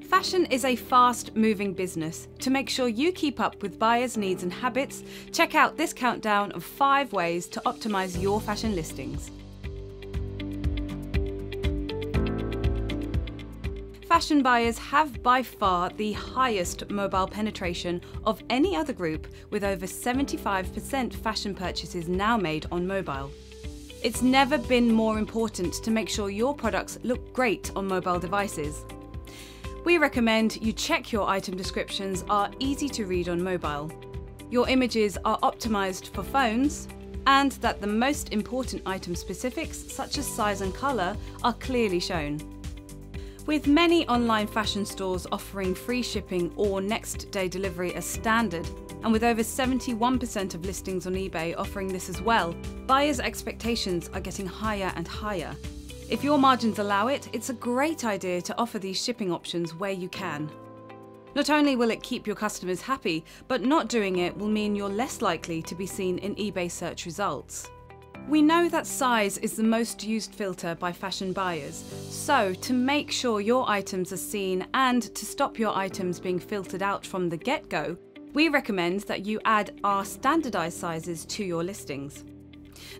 Fashion is a fast-moving business. To make sure you keep up with buyers' needs and habits, check out this countdown of 5 ways to optimize your fashion listings. Fashion buyers have by far the highest mobile penetration of any other group, with over 75% fashion purchases now made on mobile. It's never been more important to make sure your products look great on mobile devices. We recommend you check your item descriptions are easy to read on mobile, your images are optimized for phones, and that the most important item specifics, such as size and color, are clearly shown. With many online fashion stores offering free shipping or next-day delivery as standard, and with over 71% of listings on eBay offering this as well, buyers' expectations are getting higher and higher. If your margins allow it, it's a great idea to offer these shipping options where you can. Not only will it keep your customers happy, but not doing it will mean you're less likely to be seen in eBay search results. We know that size is the most used filter by fashion buyers, so to make sure your items are seen and to stop your items being filtered out from the get-go, we recommend that you add our standardized sizes to your listings.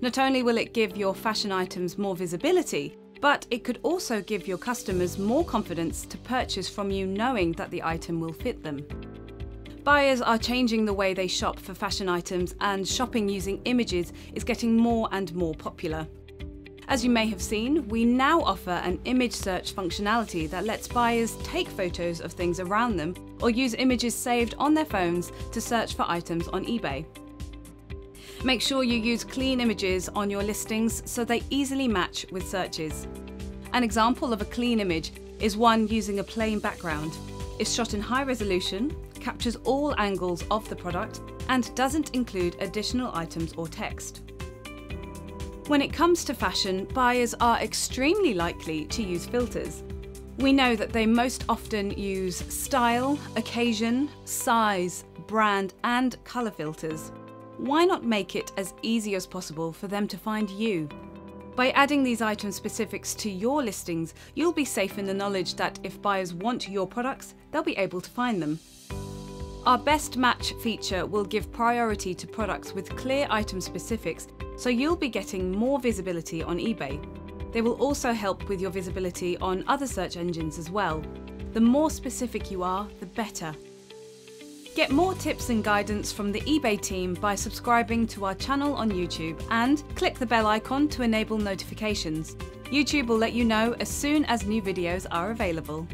Not only will it give your fashion items more visibility, but it could also give your customers more confidence to purchase from you knowing that the item will fit them. Buyers are changing the way they shop for fashion items, and shopping using images is getting more and more popular. As you may have seen, we now offer an image search functionality that lets buyers take photos of things around them or use images saved on their phones to search for items on eBay. Make sure you use clean images on your listings so they easily match with searches. An example of a clean image is one using a plain background. It's shot in high resolution, captures all angles of the product, and doesn't include additional items or text. When it comes to fashion, buyers are extremely likely to use filters. We know that they most often use style, occasion, size, brand, and color filters. Why not make it as easy as possible for them to find you? By adding these item specifics to your listings, you'll be safe in the knowledge that if buyers want your products, they'll be able to find them. Our Best Match feature will give priority to products with clear item specifics, so you'll be getting more visibility on eBay. They will also help with your visibility on other search engines as well. The more specific you are, the better. Get more tips and guidance from the eBay team by subscribing to our channel on YouTube and click the bell icon to enable notifications. YouTube will let you know as soon as new videos are available.